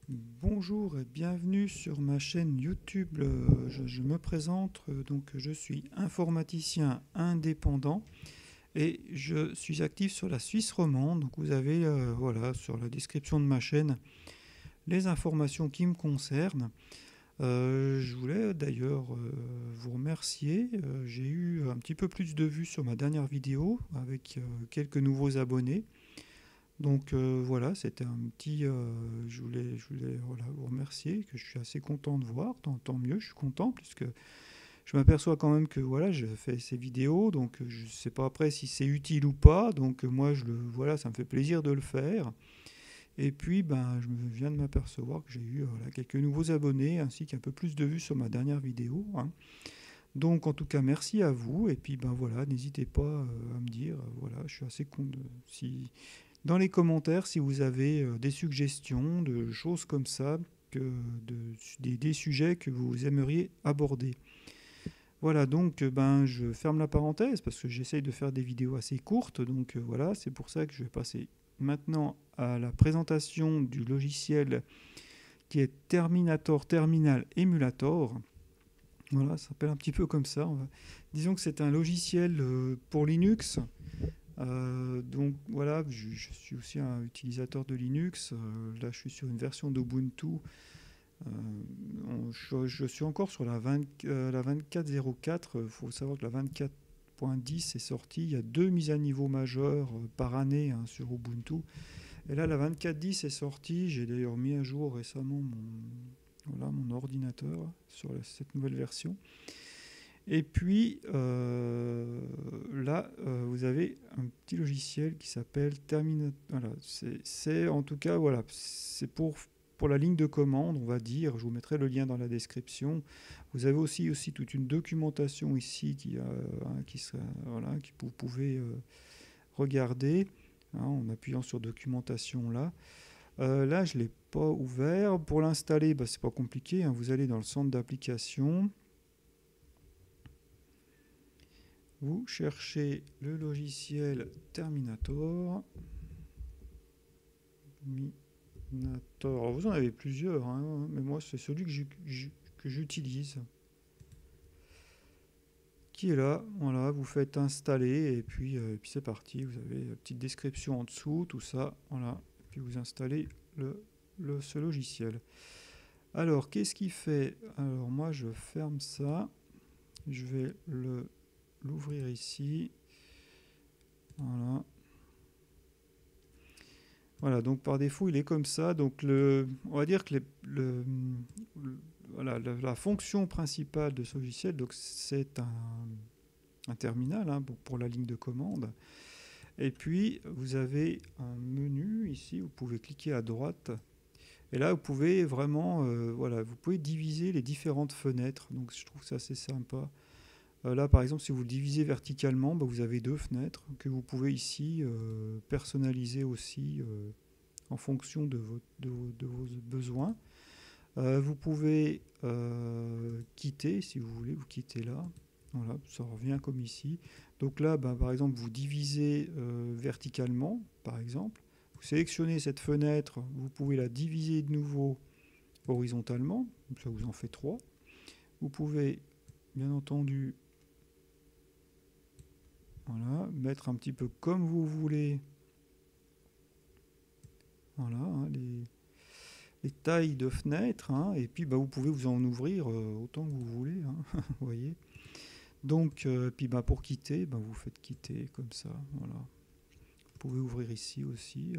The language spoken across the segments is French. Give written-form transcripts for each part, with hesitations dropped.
Bonjour et bienvenue sur ma chaîne YouTube. Je me présente, donc je suis informaticien indépendant et je suis actif sur la Suisse romande. Donc vous avez voilà, sur la description de ma chaîne les informations qui me concernent. Je voulais d'ailleurs vous remercier. J'ai eu un petit peu plus de vues sur ma dernière vidéo avec quelques nouveaux abonnés. Donc voilà, c'était un petit. Je voulais voilà, vous remercier, que je suis assez content de voir. Tant mieux, je suis content, puisque je m'aperçois quand même que voilà, je fais ces vidéos, donc je ne sais pas après si c'est utile ou pas. Donc moi, voilà, ça me fait plaisir de le faire. Et puis, ben, viens de m'apercevoir que j'ai eu voilà, quelques nouveaux abonnés, ainsi qu'un peu plus de vues sur ma dernière vidéo, hein. Donc en tout cas, merci à vous. Et puis, ben voilà, n'hésitez pas à me dire, voilà, je suis assez content si dans les commentaires si vous avez des suggestions de choses comme ça, que, des sujets que vous aimeriez aborder. Voilà, donc ben, je ferme la parenthèse parce que j'essaye de faire des vidéos assez courtes. Donc voilà, c'est pour ça que je vais passer maintenant à la présentation du logiciel qui est Terminator Terminal Emulator. Voilà, ça s'appelle un petit peu comme ça. Disons que c'est un logiciel pour Linux. Donc voilà, je suis aussi un utilisateur de Linux. Là, je suis sur une version d'Ubuntu. Je suis encore sur la 24.04. Il faut savoir que la 24.10 est sortie. Il y a deux mises à niveau majeures par année, hein, sur Ubuntu. Et là, la 24.10 est sortie. J'ai d'ailleurs mis à jour récemment voilà, mon ordinateur sur cette nouvelle version. Et puis là, vous avez un petit logiciel qui s'appelle Terminator. Voilà, c'est en tout cas, voilà, c'est pour la ligne de commande, on va dire. Je vous mettrai le lien dans la description. Vous avez aussi toute une documentation ici voilà, que vous pouvez regarder, hein, en appuyant sur documentation là. Là, je ne l'ai pas ouvert. Pour l'installer, bah, c'est pas compliqué, hein. Vous allez dans le centre d'application. Vous cherchez le logiciel Terminator. Alors, vous en avez plusieurs, hein, mais moi c'est celui que j'utilise. Qui est là, voilà, vous faites installer et puis c'est parti. Vous avez une petite description en dessous, tout ça, voilà. Et puis vous installez ce logiciel. Alors, qu'est-ce qu'il fait? Alors, moi je ferme ça. Je vais l'ouvrir ici. Voilà. Voilà, donc par défaut, il est comme ça. Donc on va dire que voilà, la fonction principale de ce logiciel, donc c'est un terminal, hein, pour la ligne de commande. Et puis, vous avez un menu ici, vous pouvez cliquer à droite. Et là, vous pouvez vraiment, voilà, vous pouvez diviser les différentes fenêtres. Donc, je trouve ça assez sympa. Là, par exemple, si vous le divisez verticalement, bah, vous avez deux fenêtres que vous pouvez ici personnaliser aussi en fonction de vos besoins. Vous pouvez quitter, si vous voulez, vous quittez là. Voilà, ça revient comme ici. Donc là, bah, par exemple, vous divisez verticalement, par exemple. Vous sélectionnez cette fenêtre, vous pouvez la diviser de nouveau horizontalement. Ça vous en fait trois. Vous pouvez, bien entendu, voilà, mettre un petit peu comme vous voulez. Voilà, hein, les tailles de fenêtres, hein, et puis bah, vous pouvez vous en ouvrir autant que vous voulez, hein, vous voyez. Donc, puis bah, pour quitter, bah, vous faites quitter comme ça, voilà. Vous pouvez ouvrir ici aussi,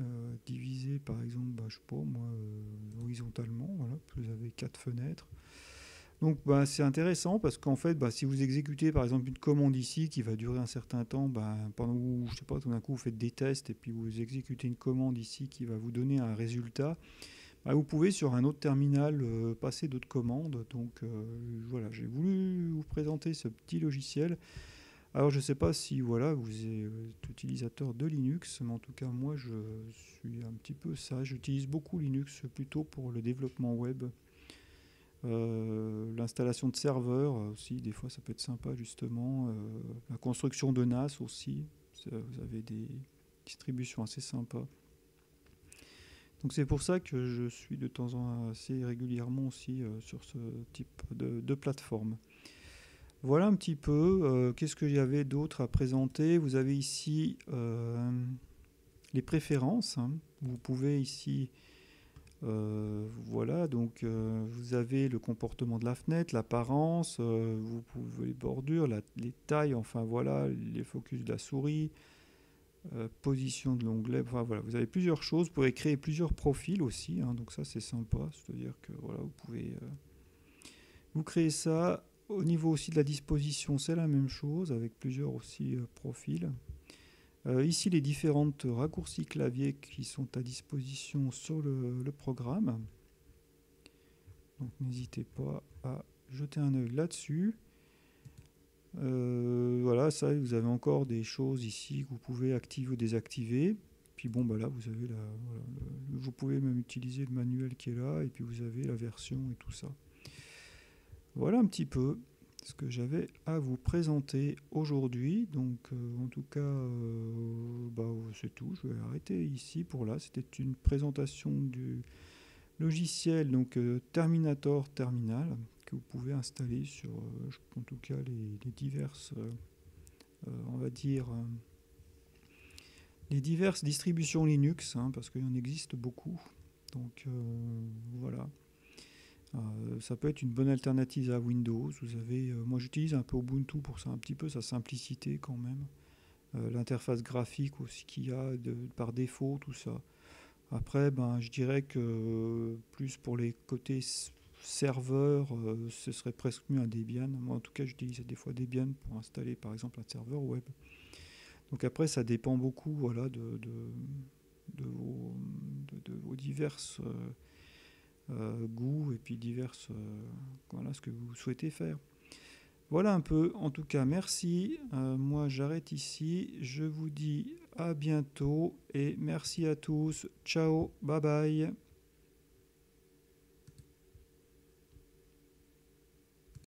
diviser par exemple, bah, je sais pas moi, horizontalement, voilà, vous avez quatre fenêtres. Donc bah, c'est intéressant parce qu'en fait, bah, si vous exécutez par exemple une commande ici qui va durer un certain temps, bah, pendant que je sais pas, tout d'un coup vous faites des tests et puis vous exécutez une commande ici qui va vous donner un résultat, bah, vous pouvez sur un autre terminal passer d'autres commandes. Donc voilà, j'ai voulu vous présenter ce petit logiciel. Alors je ne sais pas si voilà, vous êtes utilisateur de Linux, mais en tout cas moi je suis un petit peu ça. J'utilise beaucoup Linux plutôt pour le développement web. L'installation de serveurs aussi, des fois ça peut être sympa justement. La construction de NAS aussi, vous avez des distributions assez sympas. Donc c'est pour ça que je suis de temps en temps assez régulièrement aussi sur ce type de plateforme. Voilà un petit peu. Qu'est-ce que j'avais d'autre à présenter? Vous avez ici les préférences, hein. Vous pouvez ici, voilà, donc vous avez le comportement de la fenêtre, l'apparence, vous pouvez les bordures, les tailles, enfin voilà, les focus de la souris, position de l'onglet, enfin voilà, vous avez plusieurs choses. Vous pouvez créer plusieurs profils aussi, hein, donc ça c'est sympa, c'est-à-dire que voilà, vous pouvez vous créer ça. Au niveau aussi de la disposition, c'est la même chose, avec plusieurs aussi profils. Ici, les différentes raccourcis clavier qui sont à disposition sur le programme. Donc n'hésitez pas à jeter un œil là-dessus. Voilà, ça, vous avez encore des choses ici que vous pouvez activer ou désactiver. Puis bon, bah là, vous avez voilà, vous pouvez même utiliser le manuel qui est là, et puis vous avez la version et tout ça. Voilà un petit peu ce que j'avais à vous présenter aujourd'hui. Donc en tout cas, bah, c'est tout. Je vais arrêter ici pour là. C'était une présentation du logiciel donc Terminator Terminal que vous pouvez installer sur en tout cas les diverses on va dire les diverses distributions Linux, hein, parce qu'il y en existe beaucoup. Donc voilà. Ça peut être une bonne alternative à Windows. Vous avez, moi j'utilise un peu Ubuntu pour ça, un petit peu sa simplicité quand même. L'interface graphique aussi qu'il y a par défaut, tout ça. Après, ben, je dirais que plus pour les côtés serveurs, ce serait presque mieux un Debian. Moi en tout cas j'utilise des fois Debian pour installer par exemple un serveur web. Donc après ça dépend beaucoup voilà, de vos diverses goûts et puis diverses voilà ce que vous souhaitez faire. Voilà un peu, en tout cas merci, moi j'arrête ici, je vous dis à bientôt et merci à tous, ciao, bye bye.